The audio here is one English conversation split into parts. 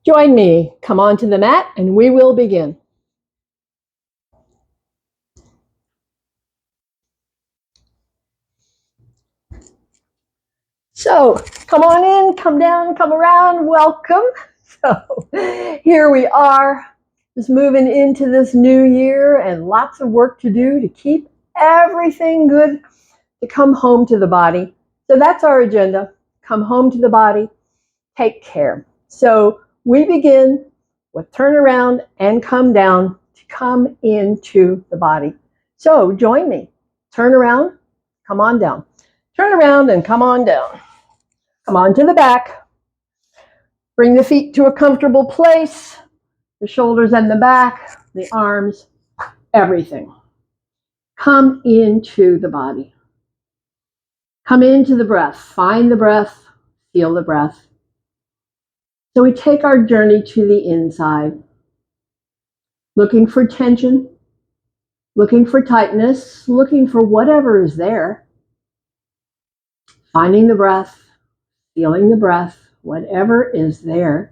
Join me. Come onto the mat and we will begin. So come on in, come down, come around, welcome. So here we are, just moving into this new year and lots of work to do to keep everything good to come home to the body. So that's our agenda. Come home to the body, take care. So we begin with turn around and come down to come into the body. So join me. Turn around, come on down. Turn around and come on down. Come on to the back. Bring the feet to a comfortable place. The shoulders and the back, the arms, everything. Come into the body. Come into the breath. Find the breath. Feel the breath. So we take our journey to the inside, looking for tension, looking for tightness, looking for whatever is there. Finding the breath, feeling the breath, whatever is there.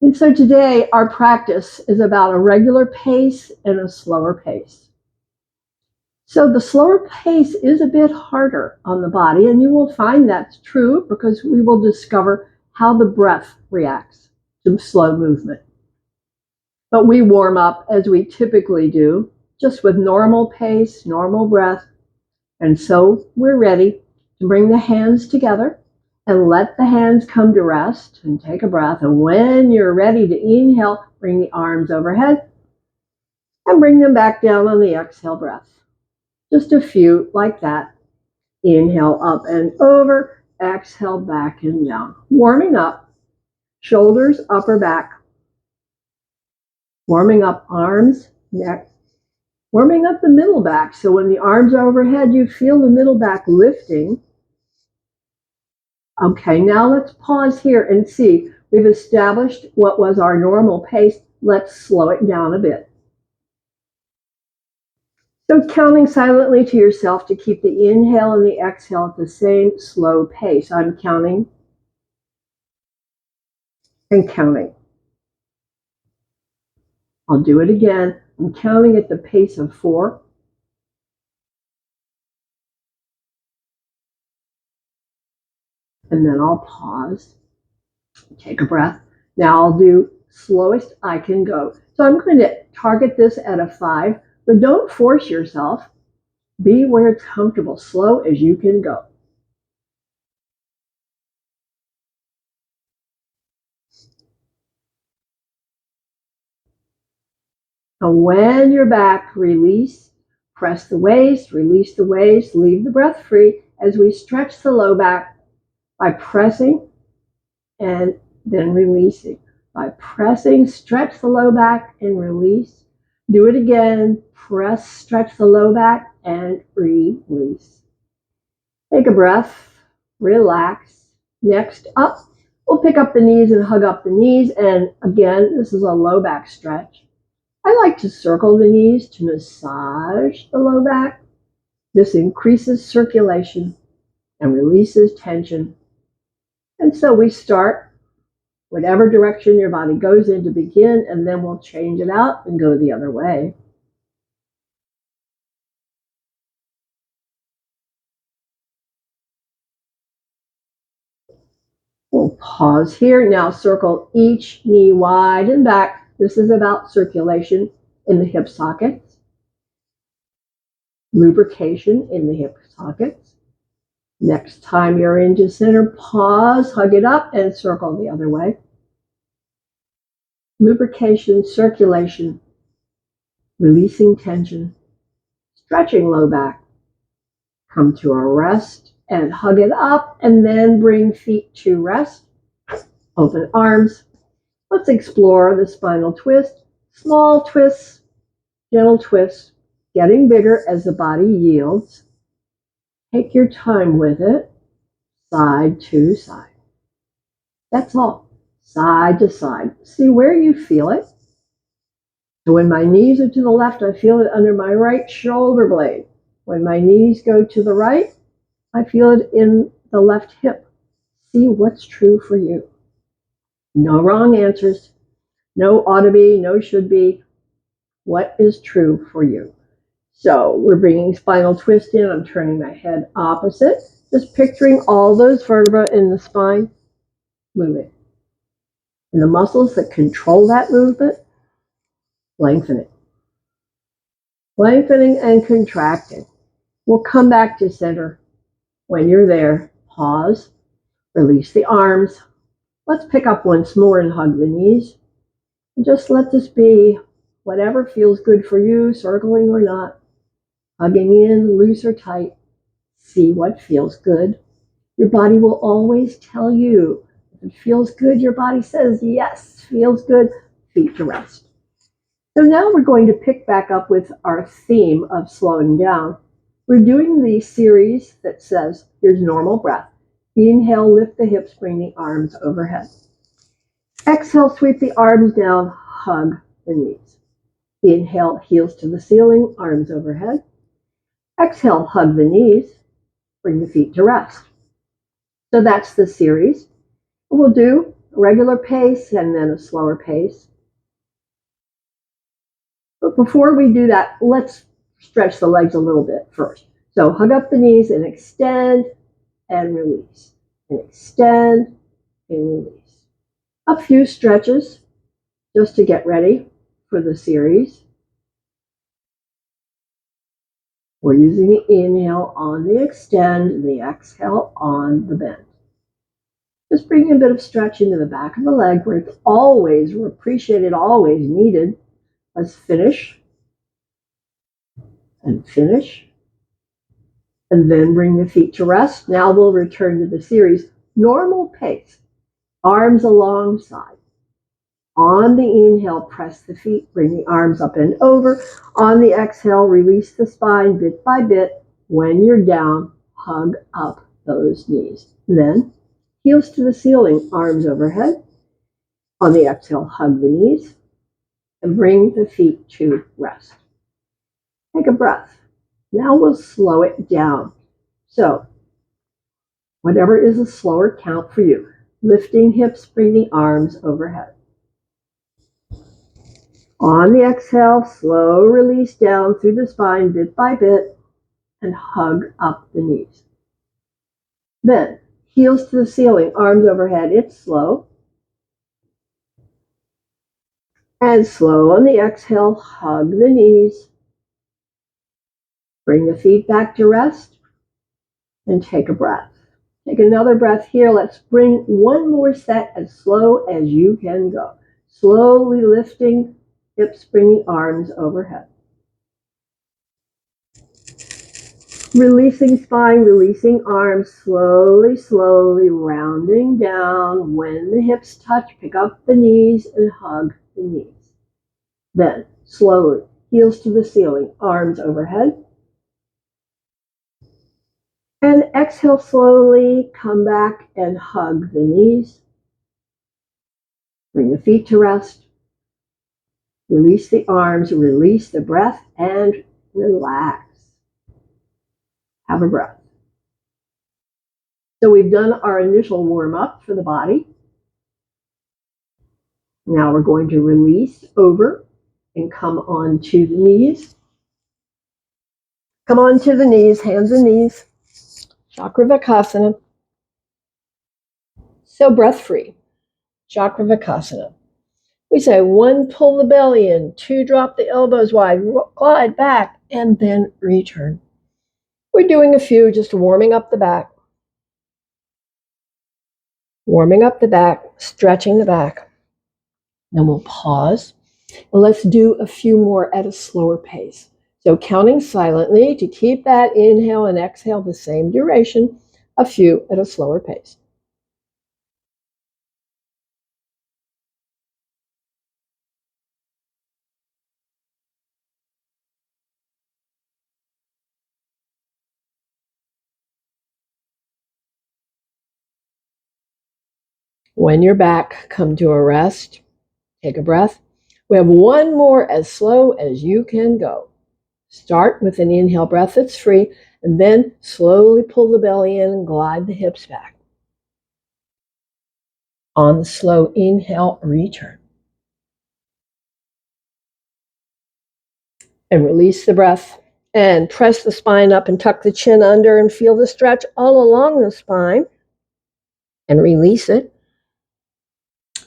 And so today our practice is about a regular pace and a slower pace. So the slower pace is a bit harder on the body, and you will find that's true because we will discover how the breath reacts to slow movement. But we warm up as we typically do, just with normal pace, normal breath. And so we're ready to bring the hands together and let the hands come to rest and take a breath. And when you're ready to inhale, bring the arms overhead and bring them back down on the exhale breath. Just a few like that. Inhale up and over, exhale back and down. Warming up, shoulders, upper back. Warming up arms, neck. Warming up the middle back. So when the arms are overhead, you feel the middle back lifting. Okay, now let's pause here and see. We've established what was our normal pace. Let's slow it down a bit. So counting silently to yourself to keep the inhale and the exhale at the same slow pace. I'm counting and counting. I'll do it again. I'm counting at the pace of 4. And then I'll pause. Take a breath. Now I'll do slowest I can go. So I'm going to target this at a 5, but don't force yourself. Be where it's comfortable, slow as you can go. And when you're back, release, press the waist, release the waist, leave the breath free as we stretch the low back by pressing and then releasing. By pressing, stretch the low back and release. Do it again. Press, stretch the low back and release. Take a breath. Relax. Next up, we'll pick up the knees and hug up the knees. And again, this is a low back stretch. I like to circle the knees to massage the low back. This increases circulation and releases tension. And so we start whatever direction your body goes in to begin, and then we'll change it out and go the other way. We'll pause here. Now circle each knee wide and back. This is about circulation in the hip sockets, lubrication in the hip sockets. Next time you're into center, pause, hug it up, and circle the other way. Lubrication, circulation, releasing tension, stretching low back. Come to a rest and hug it up, and then bring feet to rest. Open arms. Let's explore the spinal twist. Small twists, gentle twists, getting bigger as the body yields. Take your time with it, side to side. That's all, side to side. See where you feel it. So when my knees are to the left, I feel it under my right shoulder blade. When my knees go to the right, I feel it in the left hip. See what's true for you. No wrong answers, no ought to be, no should be. What is true for you? So we're bringing spinal twist in. I'm turning my head opposite, just picturing all those vertebrae in the spine moving. And the muscles that control that movement, lengthening. Lengthening and contracting. We'll come back to center. When you're there, pause, release the arms. Let's pick up once more and hug the knees. And just let this be whatever feels good for you, circling or not. Hugging in, loose or tight. See what feels good. Your body will always tell you. If it feels good, your body says, yes, feels good, feet to rest. So now we're going to pick back up with our theme of slowing down. We're doing the series that says, here's normal breath. Inhale, lift the hips, bring the arms overhead. Exhale, sweep the arms down, hug the knees. Inhale, heels to the ceiling, arms overhead. Exhale, hug the knees, bring the feet to rest. So that's the series. We'll do a regular pace and then a slower pace. But before we do that, let's stretch the legs a little bit first. So hug up the knees and extend and release. And extend and release. A few stretches just to get ready for the series. We're using the inhale on the extend, the exhale on the bend. Just bringing a bit of stretch into the back of the leg where it's always appreciated, always needed. Let's finish and finish. And then bring the feet to rest. Now we'll return to the series. Normal pace. Arms alongside. On the inhale, press the feet, bring the arms up and over. On the exhale, release the spine bit by bit. When you're down, hug up those knees. Then, heels to the ceiling, arms overhead. On the exhale, hug the knees and bring the feet to rest. Take a breath. Now we'll slow it down. So, whatever is a slower count for you. Lifting hips, bring the arms overhead. On the exhale, slow release down through the spine bit by bit and hug up the knees. Then, heels to the ceiling, arms overhead. It's slow. And slow on the exhale, hug the knees. Bring the feet back to rest and take a breath. Take another breath here. Let's bring one more set as slow as you can go. Slowly lifting hips, bring the arms overhead. Releasing spine, releasing arms, slowly, slowly rounding down. When the hips touch, pick up the knees and hug the knees. Then, slowly, heels to the ceiling, arms overhead. And exhale slowly, come back and hug the knees. Bring the feet to rest. Release the arms, release the breath, and relax. Have a breath. So we've done our initial warm-up for the body. Now we're going to release over and come on to the knees. Come on to the knees, hands and knees. Chakravakasana. So breath free. Chakravakasana. We say 1, pull the belly in, 2, drop the elbows wide, glide back, and then return. We're doing a few, just warming up the back. Warming up the back, stretching the back. Then we'll pause. And let's do a few more at a slower pace. So counting silently to keep that inhale and exhale the same duration, a few at a slower pace. When you're back, come to a rest. Take a breath. We have one more as slow as you can go. Start with an inhale breath that's free, and then slowly pull the belly in and glide the hips back. On the slow inhale, return. And release the breath. And press the spine up and tuck the chin under and feel the stretch all along the spine. And release it.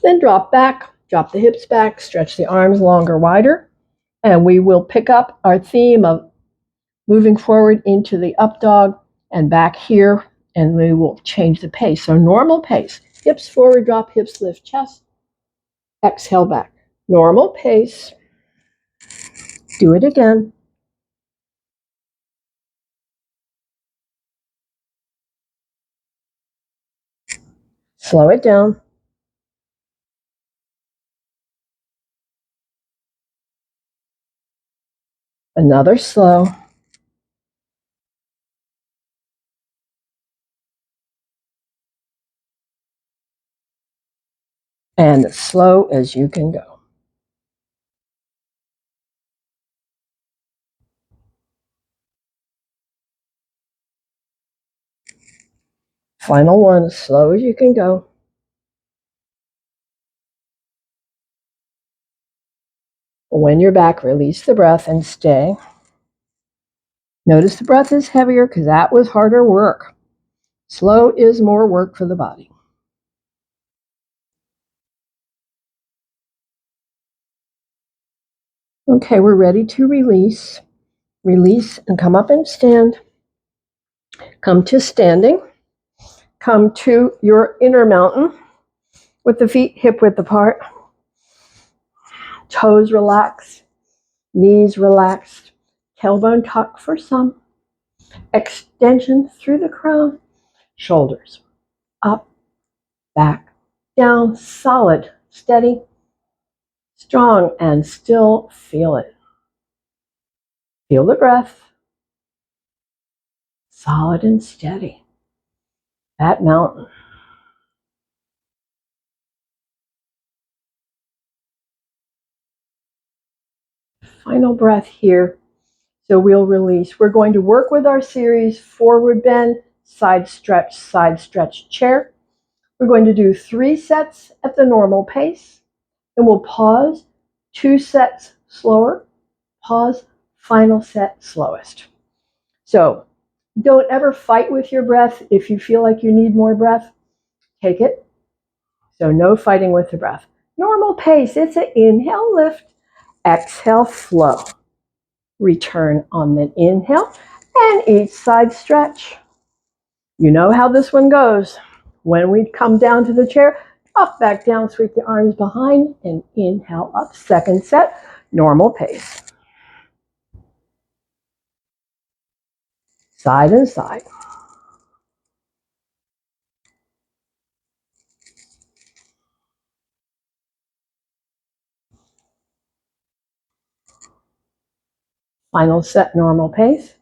Then drop back, drop the hips back, stretch the arms longer, wider. And we will pick up our theme of moving forward into the up dog and back here. And we will change the pace. So normal pace. Hips forward, drop, hips lift, chest. Exhale back. Normal pace. Do it again. Slow it down. Another slow. And as slow as you can go. Final one, as slow as you can go. When you're back, release the breath and stay. Notice the breath is heavier because that was harder work. Slow is more work for the body. Okay, we're ready to release. Release and come up and stand. Come to standing. Come to your inner mountain with the feet hip width apart. Toes relaxed. Knees relaxed. Tailbone tuck for some. Extension through the crown. Shoulders up, back, down, solid, steady, strong, and still feel it. Feel the breath. Solid and steady. That mountain. Final breath here. So we'll release. We're going to work with our series forward bend, side stretch chair. We're going to do 3 sets at the normal pace. And we'll pause, 2 sets slower, pause, final set slowest. So don't ever fight with your breath. If you feel like you need more breath, take it. So no fighting with the breath. Normal pace, it's an inhale, lift, exhale, flow. Return on the inhale and each side stretch. You know how this one goes. When we come down to the chair, up, back down, sweep the arms behind and inhale up. Second set, normal pace. Side and side. Final set, normal pace.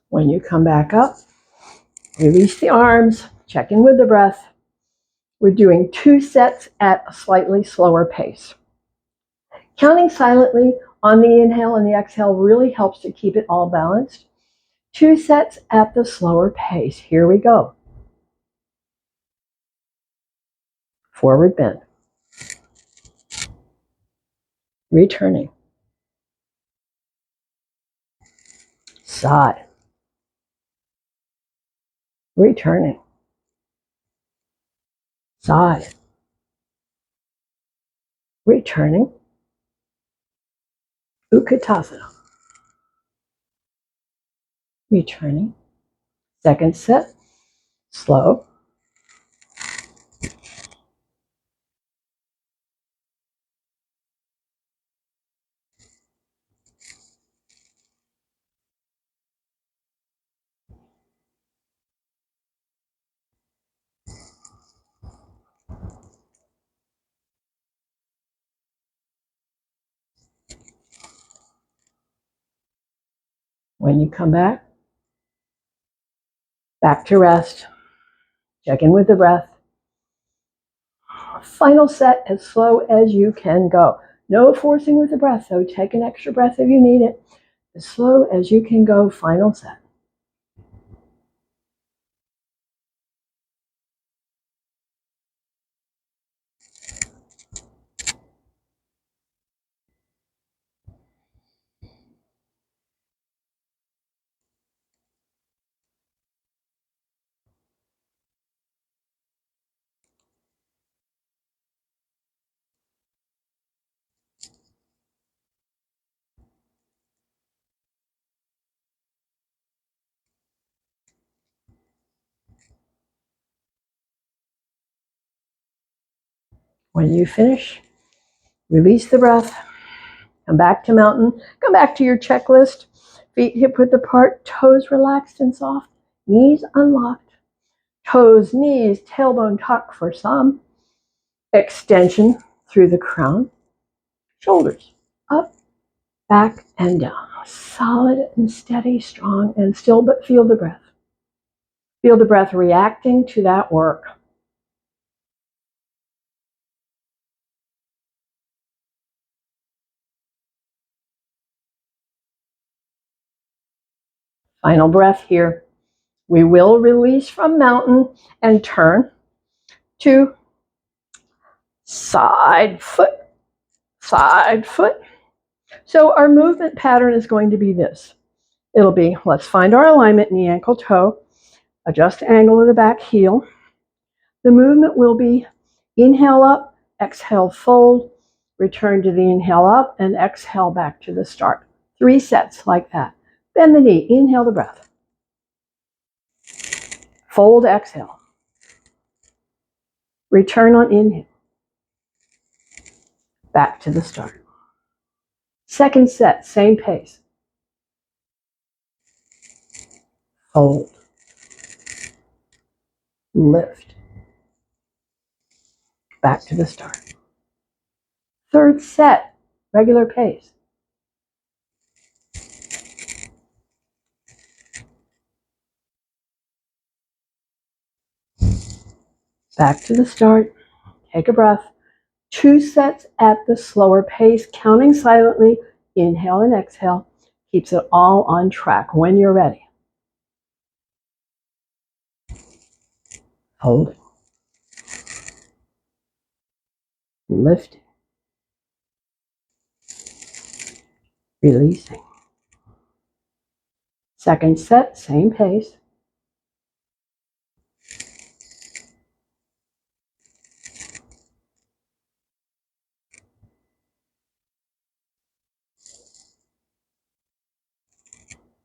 When you come back up, release the arms, check in with the breath. We're doing 2 sets at a slightly slower pace. Counting silently on the inhale and the exhale really helps to keep it all balanced. 2 sets at the slower pace. Here we go. Forward bend. Returning. Side. Returning. Side. Returning. Utkatasana. Returning. Second set. Slow. When you come back, Back to rest. Check in with the breath. Final set as slow as you can go. No forcing with the breath, though. Take an extra breath if you need it. As slow as you can go, final set. When you finish, release the breath. Come back to mountain. Come back to your checklist. Feet hip width apart, toes relaxed and soft, knees unlocked. Toes, knees, tailbone tuck for some. Extension through the crown. Shoulders up, back, and down. Solid and steady, strong and still, but feel the breath. Feel the breath reacting to that work. Final breath here. We will release from mountain and turn to side foot, side foot. So our movement pattern is going to be this. It'll be, let's find our alignment, knee, ankle, toe, adjust the angle of the back heel. The movement will be inhale up, exhale, fold, return to the inhale up, and exhale back to the start. 3 sets like that. Bend the knee, inhale the breath. Fold, exhale. Return on inhale. Back to the start. Second set, same pace. Fold. Lift. Back to the start. Third set, regular pace. Back to the start. Take a breath. 2 sets at the slower pace, counting silently. Inhale and exhale. Keeps it all on track when you're ready. Hold. Lift. Releasing. Second set, same pace.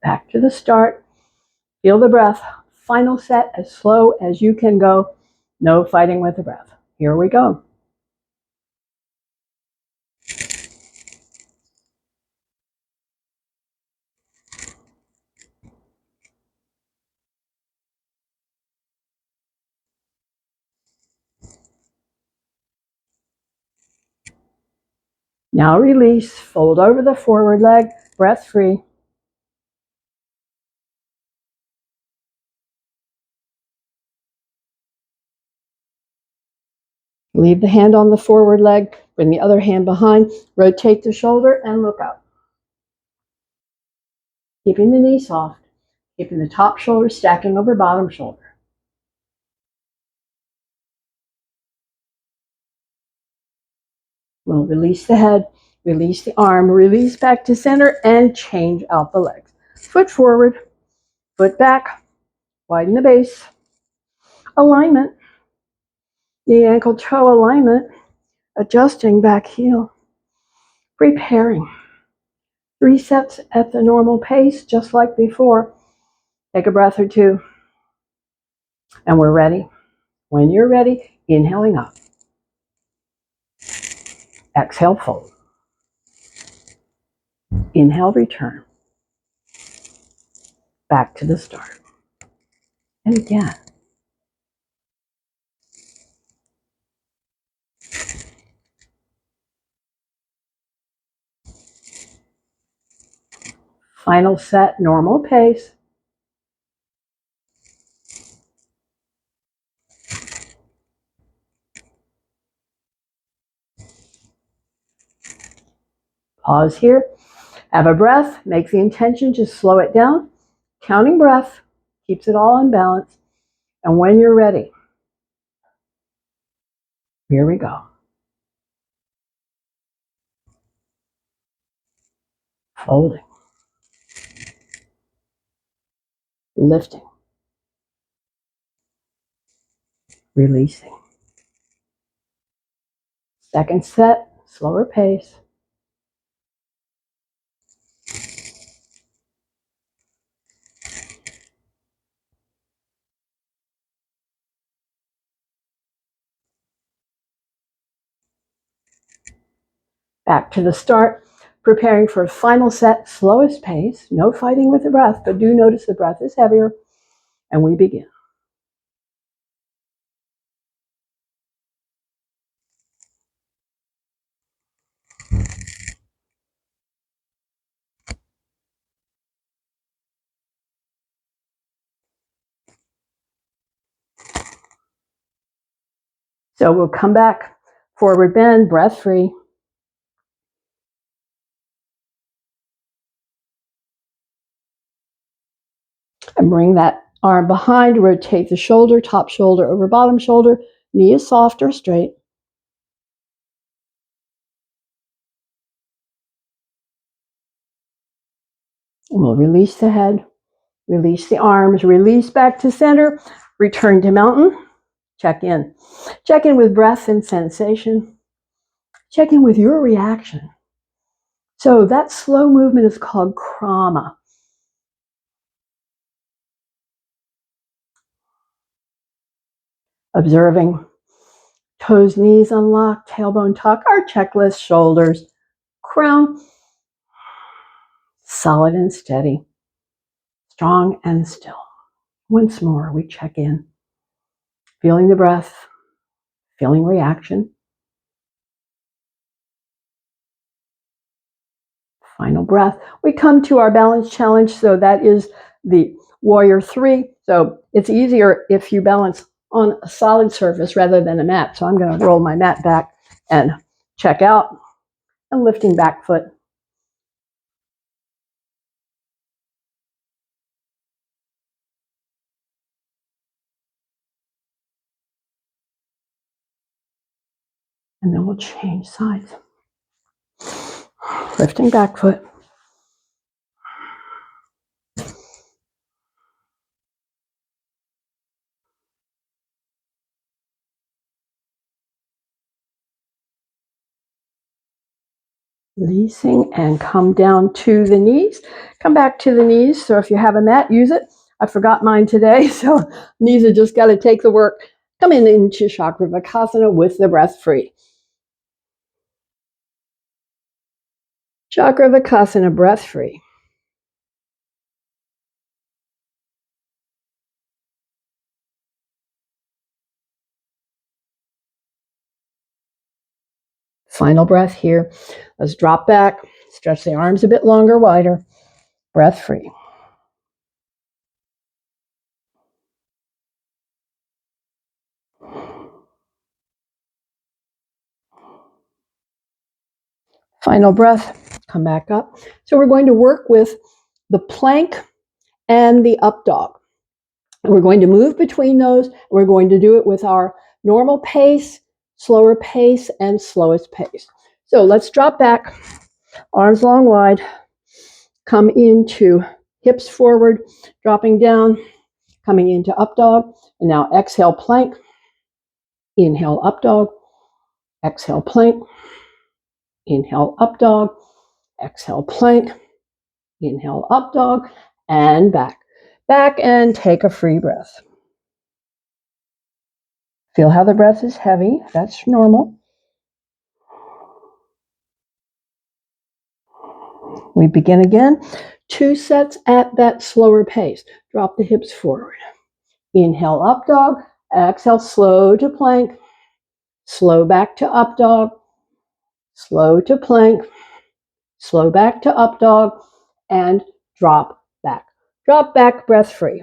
Back to the start. Feel the breath. Final set as slow as you can go. No fighting with the breath. Here we go. Now release. Fold over the forward leg. Breath free. Leave the hand on the forward leg. Bring the other hand behind. Rotate the shoulder and look up. Keeping the knee soft. Keeping the top shoulder stacking over bottom shoulder. We'll release the head, release the arm, release back to center, and change out the legs. Foot forward, foot back, widen the base. Alignment, knee, ankle, toe alignment, adjusting back heel. Preparing. 3 sets at the normal pace, just like before. Take a breath or two, and we're ready. When you're ready, inhaling up. Exhale, fold. Inhale, return. Back to the start. And again. Final set, normal pace. Pause here. Have a breath. Make the intention to slow it down. Counting breath keeps it all in balance. And when you're ready, here we go. Folding. Lifting. Releasing. Second set, slower pace. Back to the start, preparing for a final set, slowest pace. No fighting with the breath, but do notice the breath is heavier. And we begin. So we'll come back, forward bend, breath free. And bring that arm behind, rotate the shoulder, top shoulder over bottom shoulder, knee is soft or straight. And we'll release the head, release the arms, release back to center, return to mountain, check in. Check in with breath and sensation. Check in with your reaction. So that slow movement is called krama. Observing toes, knees unlocked, tailbone tuck, our checklist, shoulders, crown, solid and steady, strong and still. Once more, we check in, feeling the breath, feeling reaction. Final breath. We come to our balance challenge. So that is the warrior 3. So it's easier if you balance on a solid surface rather than a mat. So I'm going to roll my mat back and check out and lifting back foot. And then we'll change sides. Lifting back foot. Releasing and come down to the knees. Come back to the knees. So if you have a mat, use it. I forgot mine today, so knees have just got to take the work. Come into Chakravarkasana with the breath free. Chakravarkasana, breath free. Final breath here. Let's drop back. Stretch the arms a bit longer, wider. Breath free. Final breath. Come back up. So we're going to work with the plank and the up dog. We're going to move between those. We're going to do it with our normal pace, slower pace, and slowest pace. So let's drop back, arms long wide, come into hips forward, dropping down, coming into up dog, and now exhale plank, inhale up dog, exhale plank, inhale up dog, exhale plank, inhale up dog, and back. Back and take a free breath. Feel how the breath is heavy. That's normal. We begin again. 2 sets at that slower pace. Drop the hips forward. Inhale up dog. Exhale slow to plank. Slow back to up dog. Slow to plank. Slow back to up dog. And drop back. Drop back, breath free.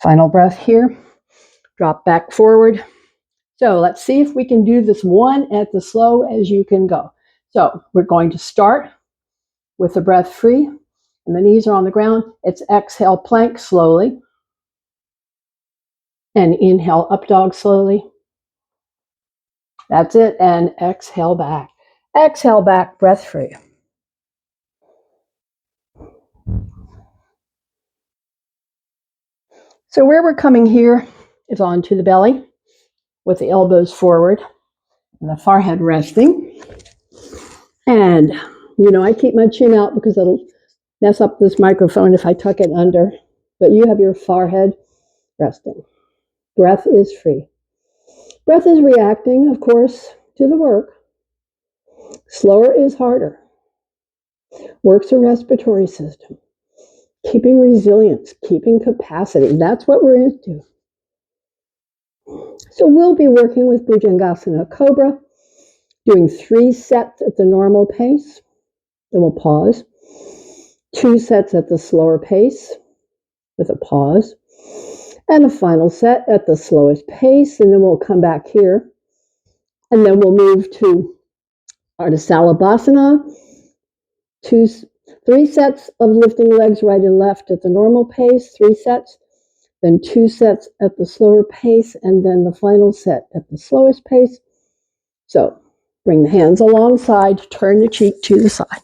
Final breath here. Drop back forward. So let's see if we can do this one at the slow as you can go. So we're going to start with the breath free, and the knees are on the ground. It's exhale, plank slowly. And inhale, up dog slowly. That's it. And exhale back. Exhale back, breath free. So where we're coming here is onto the belly with the elbows forward and the forehead resting. And, I keep my chin out because it'll mess up this microphone if I tuck it under. But you have your forehead resting. Breath is free. Breath is reacting, of course, to the work. Slower is harder. Works a respiratory system. Keeping resilience, keeping capacity. That's what we're into. So we'll be working with Bhujangasana Cobra, doing 3 sets at the normal pace. Then we'll pause. 2 sets at the slower pace with a pause. And a final set at the slowest pace. And then we'll come back here. And then we'll move to Ardha Salabhasana. 3 sets of lifting legs right and left at the normal pace. 3 sets. Then 2 sets at the slower pace, and then the final set at the slowest pace. So bring the hands alongside, turn the cheek to the side.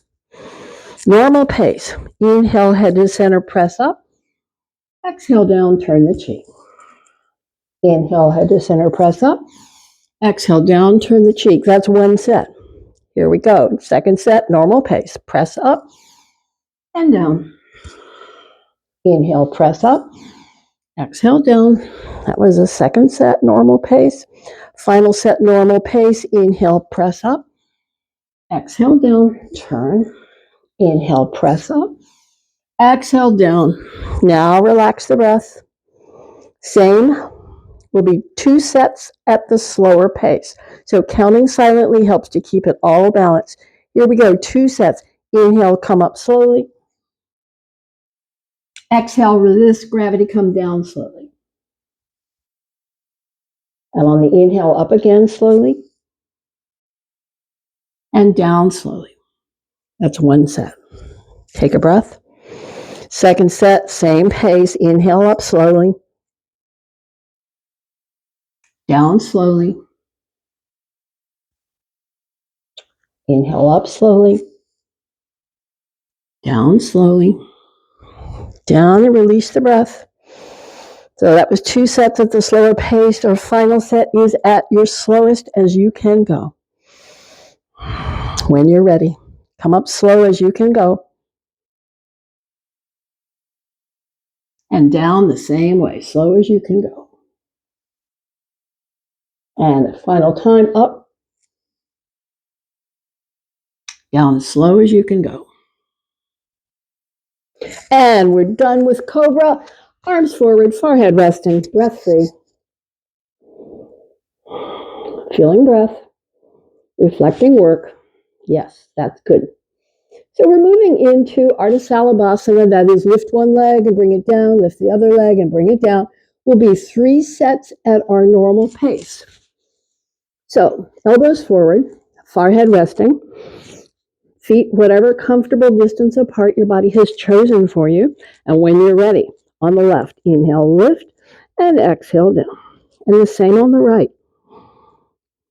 Normal pace. Inhale, head to center, press up. Exhale down, turn the cheek. Inhale, head to center, press up. Exhale down, turn the cheek. That's 1 set. Here we go. Second set, normal pace. Press up and down. Inhale, press up. Exhale down. That was the second set, normal pace. Final set, normal pace. Inhale, press up. Exhale down, turn. Inhale, press up. Exhale down. Now relax the breath. Same will be 2 sets at the slower pace. So counting silently helps to keep it all balanced. Here we go, 2 sets. Inhale, come up slowly. Exhale, resist gravity, come down slowly. And on the inhale, up again slowly. And down slowly. That's 1 set. Take a breath. Second set, same pace. Inhale up slowly. Down slowly. Inhale up slowly. Down slowly. Down and release the breath. So that was 2 sets at the slower pace. Our final set is at your slowest as you can go. When you're ready, come up slow as you can go. And down the same way, slow as you can go. And the final time, up. Down as slow as you can go. And we're done with Cobra. Arms forward, forehead resting, breath free. Feeling breath. Reflecting work. Yes, that's good. So we're moving into Ardha Salabhasana. That is lift one leg and bring it down, lift the other leg and bring it down. Will be 3 sets at our normal pace. So elbows forward, forehead resting, feet whatever comfortable distance apart your body has chosen for you. And when you're ready, on the left, inhale, lift, and exhale down. And the same on the right.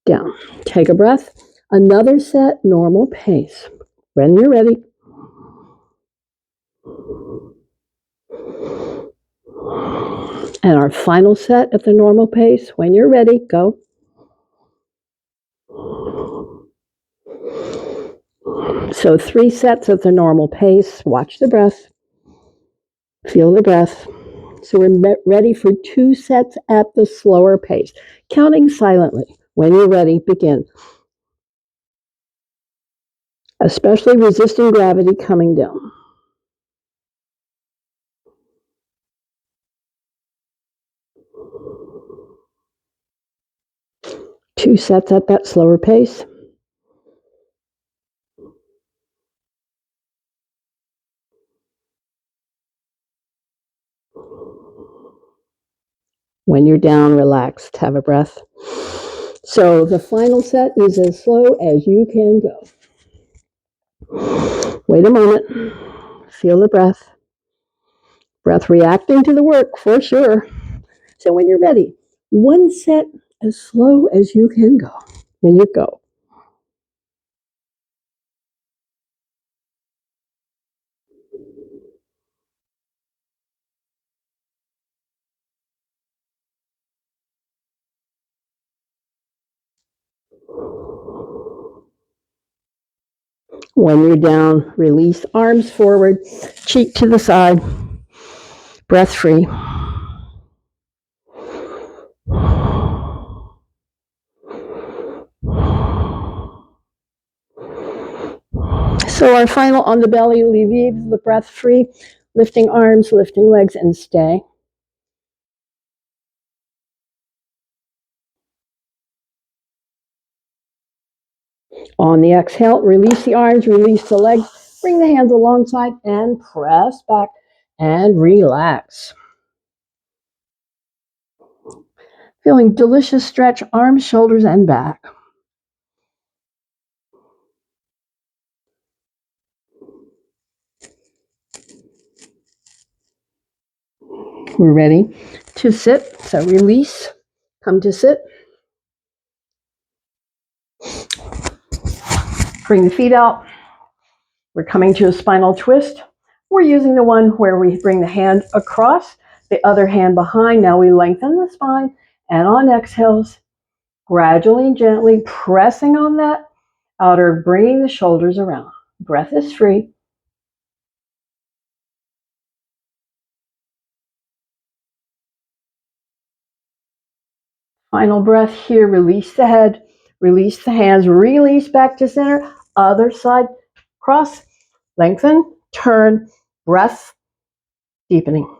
Down. Take a breath. Another set, normal pace. When you're ready. And our final set at the normal pace. When you're ready, go. So 3 sets at the normal pace. Watch the breath. Feel the breath. So we're ready for 2 sets at the slower pace. Counting silently. When you're ready, begin. Especially resisting gravity coming down. Two sets at that slower pace. When you're down, relaxed, have a breath. So the final set is as slow as you can go. Wait a moment. Feel the breath. Breath reacting to the work for sure. So when you're ready, one set as slow as you can go. When you go. When you're down, release arms forward, cheek to the side, breath free. So our final on the belly, leave the breath free, lifting arms, lifting legs, and stay. On the exhale, release the arms, release the legs, bring the hands alongside and press back and relax. Feeling delicious stretch, arms, shoulders, and back. We're ready to sit. So release, come to sit. Bring the feet out. We're coming to a spinal twist. We're using the one where we bring the hand across, the other hand behind. Now we lengthen the spine, and on exhales, gradually and gently pressing on that outer, bringing the shoulders around. Breath is free. Final breath here. Release the head, release the hands, release back to center. Other side, cross, lengthen, turn, breath, deepening.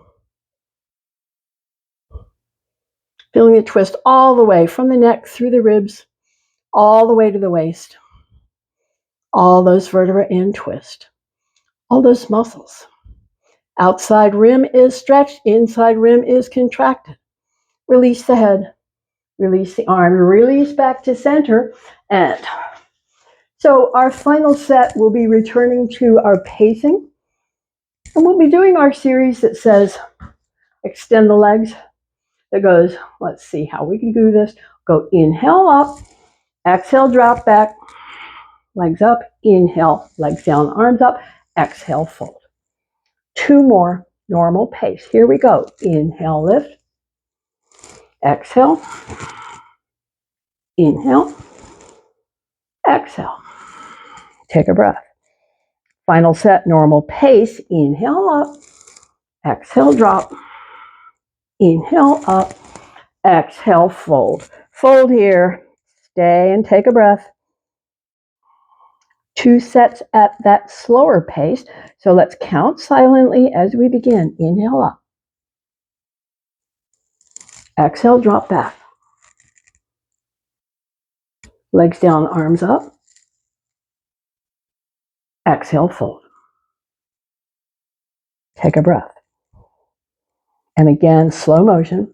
Feeling the twist all the way from the neck through the ribs, all the way to the waist. All those vertebrae in twist. All those muscles. Outside rim is stretched, inside rim is contracted. Release the head, release the arm, release back to center. And so our final set will be returning to our pacing. And we'll be doing our series that says extend the legs. That goes, let's see how we can do this. Go inhale up, exhale, drop back, legs up, inhale, legs down, arms up, exhale, fold. 2 more, normal pace. Here we go. Inhale, lift, exhale, inhale, exhale. Take a breath. Final set, normal pace. Inhale up, exhale, drop, inhale up, exhale, fold. Fold here, stay and take a breath. 2 sets at that slower pace. So let's count silently as we begin. Inhale up. Exhale, drop back. Legs down, arms up. Exhale, fold. Take a breath. And again, slow motion.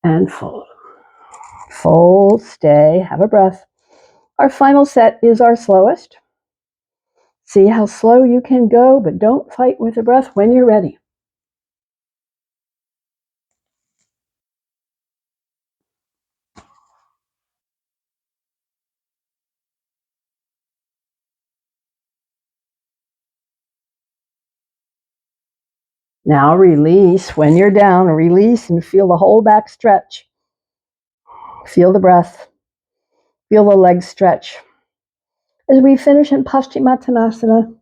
And fold. Fold, stay, have a breath. Our final set is our slowest. See how slow you can go, but don't fight with the breath when you're ready. Now release. When you're down, release and feel the whole back stretch. Feel the breath. Feel the legs stretch. As we finish in Paschimottanasana,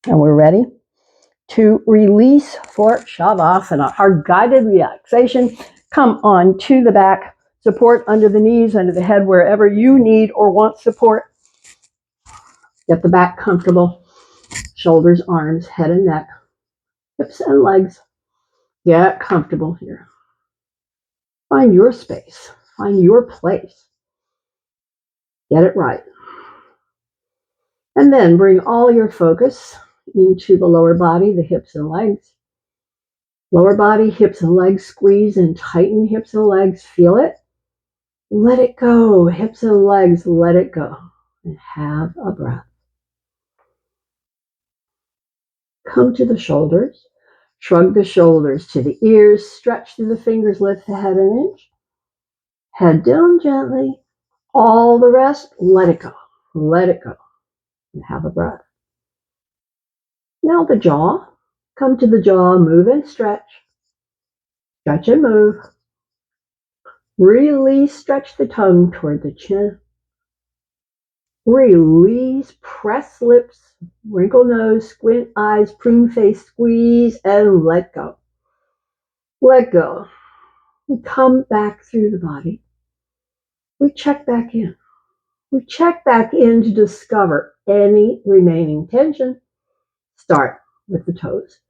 and we're ready to release for Shavasana, our guided relaxation. Come on to the back, support under the knees, under the head, wherever you need or want support. Get the back comfortable. Shoulders, arms, head and neck, hips and legs. Get comfortable here. Find your space. Find your place. Get it right. And then bring all your focus into the lower body, the hips and legs. Lower body, hips and legs, squeeze and tighten hips and legs. Feel it. Let it go. Hips and legs, let it go. And have a breath. Come to the shoulders. Shrug the shoulders to the ears. Stretch through the fingers. Lift the head an inch. Head down gently. All the rest, let it go. Let it go. And have a breath. Now the jaw. Come to the jaw. Move and stretch. Stretch and move. Release. Stretch the tongue toward the chin. Release, press lips, wrinkle nose, squint eyes, prune face, squeeze, and let go. Let go. We come back through the body. We check back in. We check back in to discover any remaining tension. Start with the toes,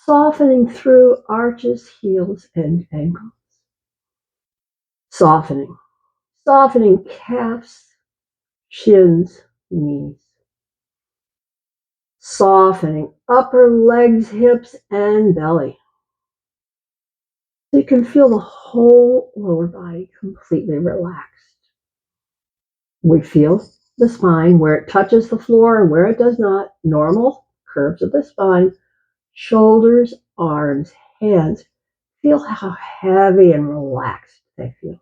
softening through arches, heels, and ankles. Softening. Softening calves, shins, knees. Softening upper legs, hips, and belly. So you can feel the whole lower body completely relaxed. We feel the spine where it touches the floor and where it does not. Normal curves of the spine, shoulders, arms, hands. Feel how heavy and relaxed they feel.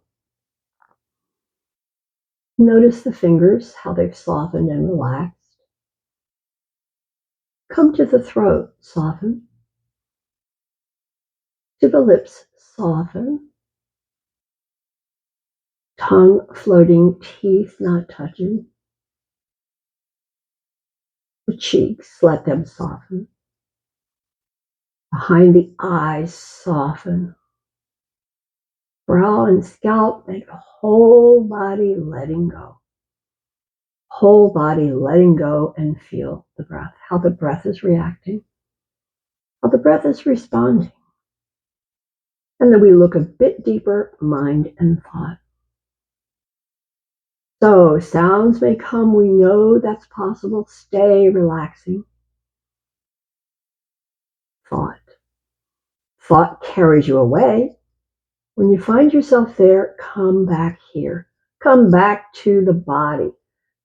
Notice the fingers, how they've softened and relaxed. Come to the throat, soften. To the lips, soften. Tongue floating, teeth not touching. The cheeks, let them soften. Behind the eyes, soften. Brow and scalp, make the whole body letting go. Whole body letting go, and feel the breath, how the breath is reacting, how the breath is responding. And then we look a bit deeper, mind and thought. So sounds may come, we know that's possible. Stay relaxing. Thought. Thought carries you away. When you find yourself there, come back here. Come back to the body.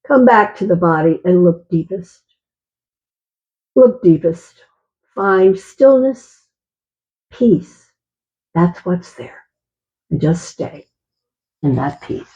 Come back to the body and look deepest. Look deepest. Find stillness, peace. That's what's there. And just stay in that peace.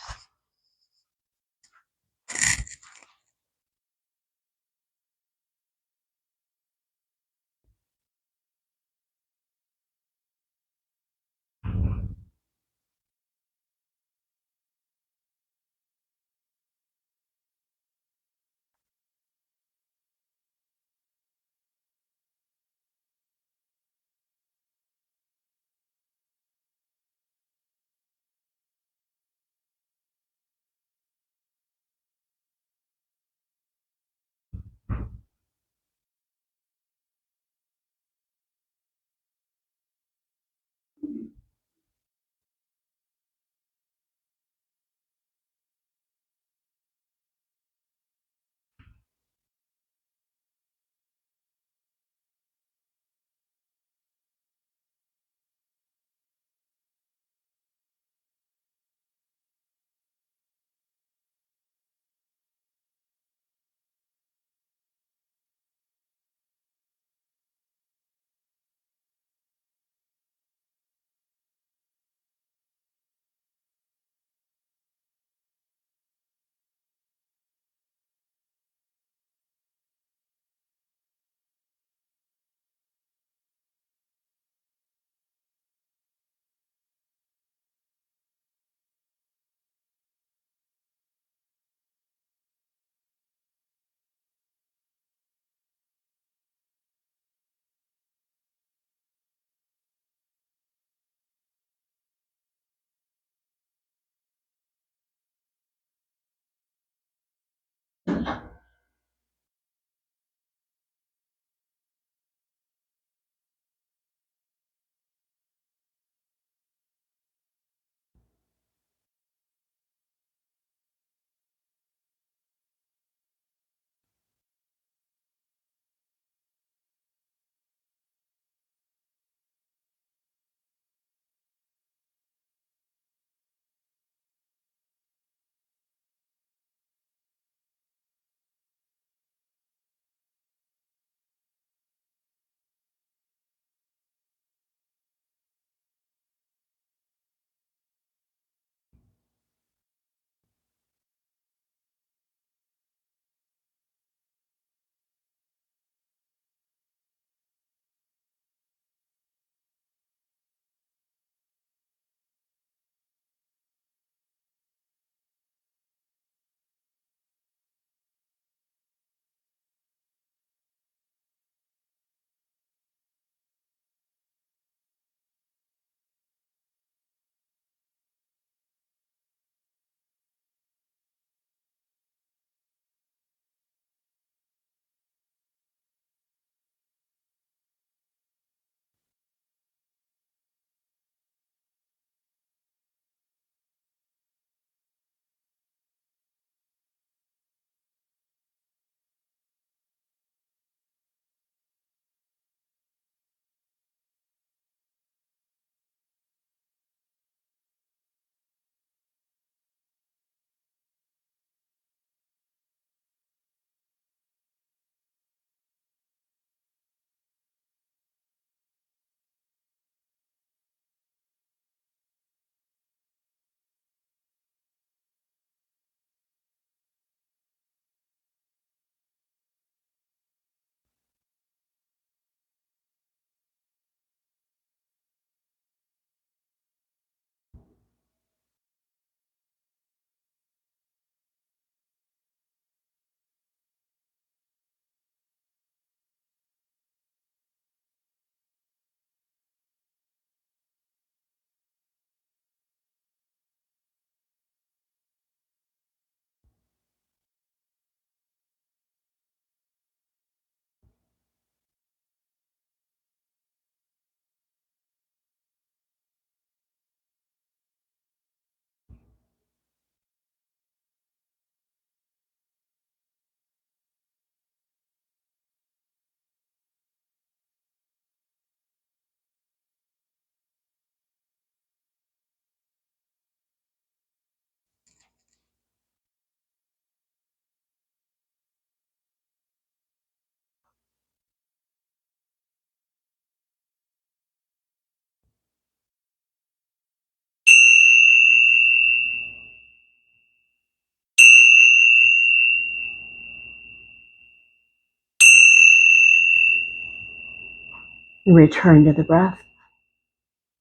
And return to the breath.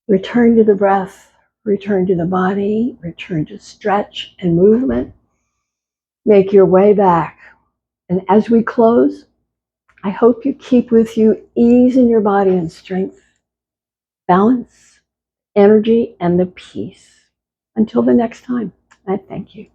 Return to the breath. Return to the body. Return to stretch and movement. Make your way back. And as we close, I hope you keep with you ease in your body and strength, balance, energy, and the peace. Until the next time, I thank you.